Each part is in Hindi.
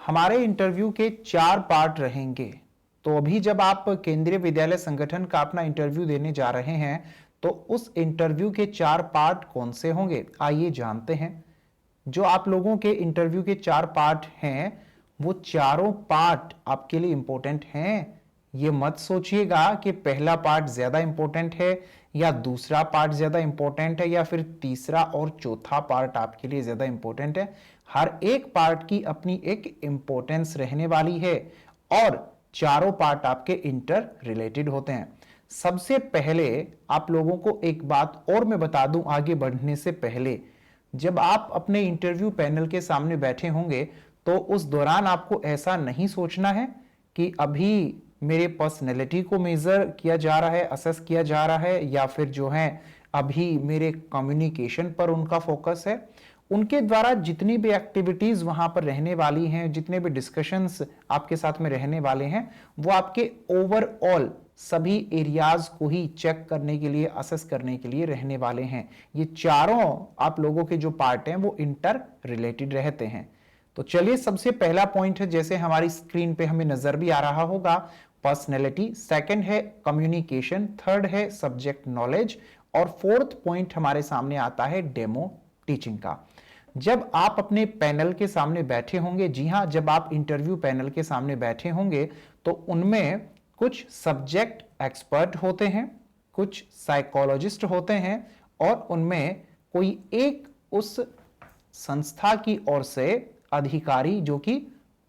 हमारे इंटरव्यू के 4 पार्ट रहेंगे। तो अभी जब आप केंद्रीय विद्यालय संगठन का अपना इंटरव्यू देने जा रहे हैं, तो उस इंटरव्यू के 4 पार्ट कौन से होंगे, आइए जानते हैं। जो आप लोगों के इंटरव्यू के 4 पार्ट हैं, वो चारों पार्ट आपके लिए इंपॉर्टेंट हैं। ये मत सोचिएगा कि पहला पार्ट ज्यादा इंपॉर्टेंट है या दूसरा पार्ट ज्यादा इंपॉर्टेंट है या फिर तीसरा और चौथा पार्ट आपके लिए ज्यादा इंपॉर्टेंट है। हर एक पार्ट की अपनी एक इंपॉर्टेंस रहने वाली है और चारों पार्ट आपके इंटर रिलेटेड होते हैं। सबसे पहले आप लोगों को एक बात और मैं बता दूं आगे बढ़ने से पहले, जब आप अपने इंटरव्यू पैनल के सामने बैठे होंगे तो उस दौरान आपको ऐसा नहीं सोचना है कि अभी मेरे पर्सनैलिटी को मेजर किया जा रहा है, असेस किया जा रहा है, या फिर जो है अभी मेरे कम्युनिकेशन पर उनका फोकस है। उनके द्वारा जितनी भी एक्टिविटीज वहां पर रहने वाली हैं, जितने भी डिस्कशंस आपके साथ में रहने वाले हैं, वो आपके ओवरऑल सभी एरियाज को ही चेक करने के लिए, असेस करने के लिए रहने वाले हैं। ये चारों आप लोगों के जो पार्ट हैं वो इंटर रिलेटेड रहते हैं। तो चलिए, सबसे पहला पॉइंट है, जैसे हमारी स्क्रीन पे हमें नजर भी आ रहा होगा, पर्सनैलिटी। सेकंड है कम्युनिकेशन, थर्ड है सब्जेक्ट नॉलेज और फोर्थ पॉइंट हमारे सामने आता है डेमो टीचिंग का। जब आप अपने पैनल के सामने बैठे होंगे, जी हां, जब आप इंटरव्यू पैनल के सामने बैठे होंगे तो उनमें कुछ सब्जेक्ट एक्सपर्ट होते हैं, कुछ साइकोलॉजिस्ट होते हैं और उनमें कोई एक उस संस्था की ओर से अधिकारी जो कि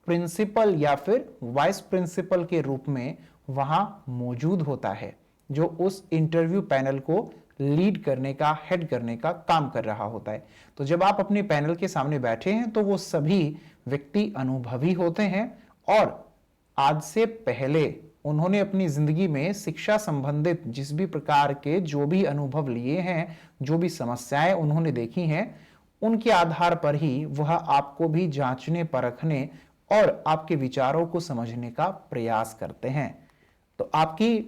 प्रिंसिपल या फिर वाइस प्रिंसिपल के रूप में वहां मौजूद होता है, जो उस इंटरव्यू पैनल को लीड करने का, हेड करने का काम कर रहा होता है। तो जब आप अपने पैनल के सामने बैठे हैं तो वो सभी व्यक्ति अनुभवी होते हैं और आज से पहले उन्होंने अपनी जिंदगी में शिक्षा संबंधित जिस भी प्रकार के जो भी अनुभव लिए हैं, जो भी समस्याएं उन्होंने देखी हैं, उनके आधार पर ही वह आपको भी जांचने, परखने और आपके विचारों को समझने का प्रयास करते हैं। तो आपकी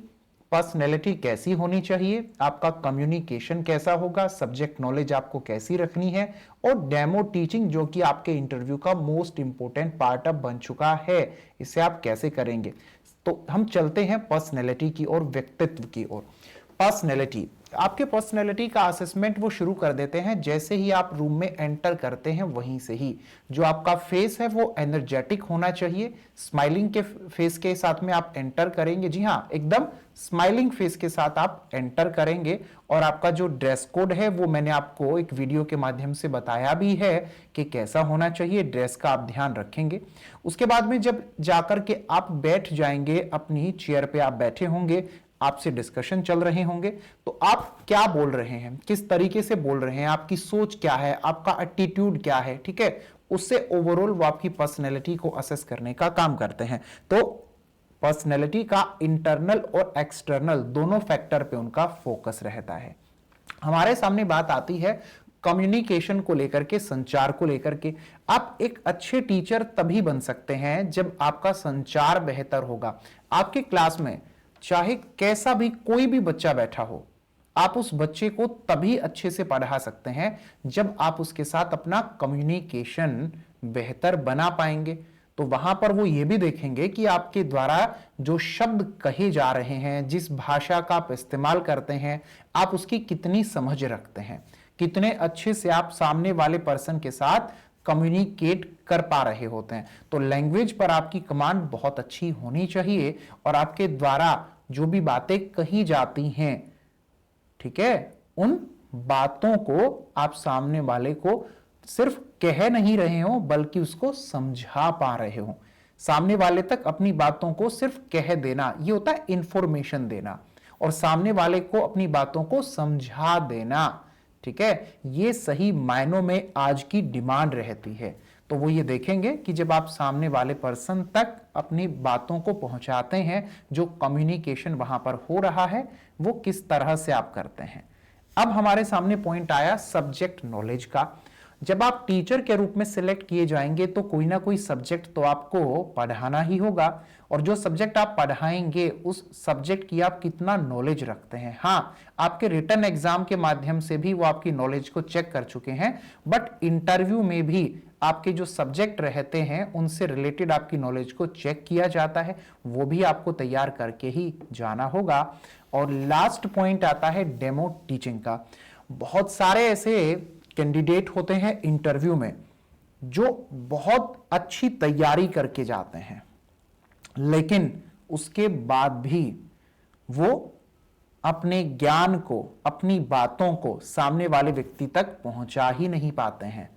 पर्सनैलिटी कैसी होनी चाहिए, आपका कम्युनिकेशन कैसा होगा, सब्जेक्ट नॉलेज आपको कैसी रखनी है, और डेमो टीचिंग जो कि आपके इंटरव्यू का मोस्ट इंपोर्टेंट पार्ट अब बन चुका है, इसे आप कैसे करेंगे। तो हम चलते हैं पर्सनैलिटी की ओर, व्यक्तित्व की ओर। पर्सनैलिटी, आपके पर्सनैलिटी का असेसमेंट वो शुरू कर देते हैं जैसे ही आप रूम में एंटर करते हैं। वहीं से ही जो आपका फेस है वो एनर्जेटिक होना चाहिए, स्माइलिंग के फेस के साथ में आप एंटर करेंगे। जी हाँ, एकदम स्माइलिंग फेस के साथ आप एंटर करेंगे। और आपका जो ड्रेस कोड है वो मैंने आपको एक वीडियो के माध्यम से बताया भी है कि कैसा होना चाहिए, ड्रेस का आप ध्यान रखेंगे। उसके बाद में जब जाकर के आप बैठ जाएंगे, अपनी चेयर पे आप बैठे होंगे, आपसे डिस्कशन चल रहे होंगे, तो आप क्या बोल रहे हैं, किस तरीके से बोल रहे हैं, आपकी सोच क्या है, आपका एटीट्यूड क्या है, ठीक है, उससे ओवरऑल वो आपकी पर्सनैलिटी को असेस करने का काम करते हैं। तो पर्सनैलिटी का इंटरनल और एक्सटर्नल दोनों फैक्टर पे उनका फोकस रहता है। हमारे सामने बात आती है कम्युनिकेशन को लेकर के, संचार को लेकर के। आप एक अच्छे टीचर तभी बन सकते हैं जब आपका संचार बेहतर होगा। आपके क्लास में चाहे कैसा भी कोई भी बच्चा बैठा हो, आप उस बच्चे को तभी अच्छे से पढ़ा सकते हैं जब आप उसके साथ अपना कम्युनिकेशन बेहतर बना पाएंगे। तो वहां पर वो ये भी देखेंगे कि आपके द्वारा जो शब्द कहे जा रहे हैं, जिस भाषा का आप इस्तेमाल करते हैं, आप उसकी कितनी समझ रखते हैं, कितने अच्छे से आप सामने वाले पर्सन के साथ कम्युनिकेट कर पा रहे होते हैं। तो लैंग्वेज पर आपकी कमांड बहुत अच्छी होनी चाहिए और आपके द्वारा जो भी बातें कही जाती हैं, ठीक है, उन बातों को आप सामने वाले को सिर्फ कह नहीं रहे हो बल्कि उसको समझा पा रहे हो। सामने वाले तक अपनी बातों को सिर्फ कह देना, ये होता है इंफॉर्मेशन देना, और सामने वाले को अपनी बातों को समझा देना, ठीक है, ये सही मायनों में आज की डिमांड रहती है। तो वो ये देखेंगे कि जब आप सामने वाले पर्सन तक अपनी बातों को पहुंचाते हैं, जो कम्युनिकेशन वहां पर हो रहा है वो किस तरह से आप करते हैं। अब हमारे सामने पॉइंट आया सब्जेक्ट नॉलेज का। जब आप टीचर के रूप में सिलेक्ट किए जाएंगे तो कोई ना कोई सब्जेक्ट तो आपको पढ़ाना ही होगा, और जो सब्जेक्ट आप पढ़ाएंगे उस सब्जेक्ट की आप कितना नॉलेज रखते हैं। हाँ, आपके रिटन एग्जाम के माध्यम से भी वो आपकी नॉलेज को चेक कर चुके हैं, बट इंटरव्यू में भी आपके जो सब्जेक्ट रहते हैं उनसे रिलेटेड आपकी नॉलेज को चेक किया जाता है, वो भी आपको तैयार करके ही जाना होगा। और लास्ट पॉइंट आता है डेमो टीचिंग का। बहुत सारे ऐसे कैंडिडेट होते हैं इंटरव्यू में जो बहुत अच्छी तैयारी करके जाते हैं, लेकिन उसके बाद भी वो अपने ज्ञान को, अपनी बातों को सामने वाले व्यक्ति तक पहुंचा ही नहीं पाते हैं।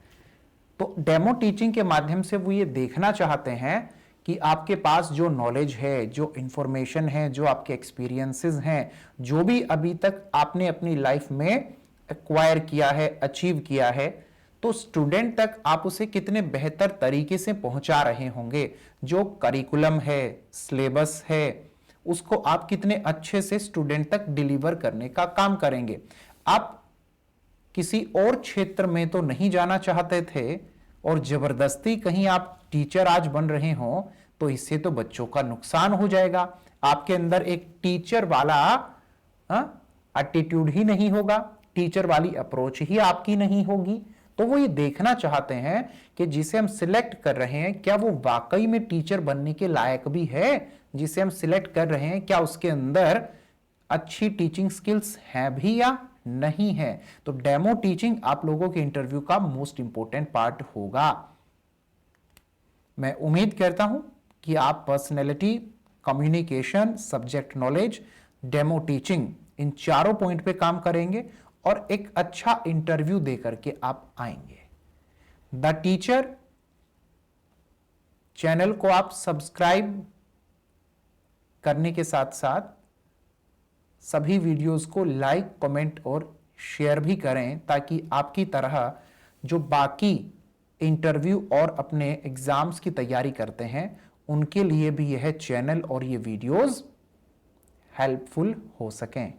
तो डेमो टीचिंग के माध्यम से वो ये देखना चाहते हैं कि आपके पास जो नॉलेज है, जो इंफॉर्मेशन है, जो आपके एक्सपीरियंसेस हैं, जो भी अभी तक आपने अपनी लाइफ में एक्वायर किया है, अचीव किया है, तो स्टूडेंट तक आप उसे कितने बेहतर तरीके से पहुंचा रहे होंगे। जो करिकुलम है, सिलेबस है, उसको आप कितने अच्छे से स्टूडेंट तक डिलीवर करने का काम करेंगे। आप किसी और क्षेत्र में तो नहीं जाना चाहते थे और जबरदस्ती कहीं आप टीचर आज बन रहे हो, तो इससे तो बच्चों का नुकसान हो जाएगा। आपके अंदर एक टीचर वाला एटीट्यूड ही नहीं होगा, टीचर वाली अप्रोच ही आपकी नहीं होगी। तो वो ये देखना चाहते हैं कि जिसे हम सिलेक्ट कर रहे हैं क्या वो वाकई में टीचर बनने के लायक भी है। जिसे हम सिलेक्ट कर रहे हैं क्या उसके अंदर अच्छी टीचिंग स्किल्स हैं भी या नहीं है। तो डेमो टीचिंग आप लोगों के इंटरव्यू का मोस्ट इंपॉर्टेंट पार्ट होगा। मैं उम्मीद करता हूं कि आप personality, communication, subject knowledge, demo teaching, इन चारों पॉइंट पे काम करेंगे और एक अच्छा इंटरव्यू देकर के आप आएंगे। द टीचर चैनल को आप सब्सक्राइब करने के साथ साथ सभी वीडियोस को लाइक, कमेंट और शेयर भी करें, ताकि आपकी तरह जो बाकी इंटरव्यू और अपने एग्जाम्स की तैयारी करते हैं उनके लिए भी यह चैनल और ये वीडियोस हेल्पफुल हो सकें।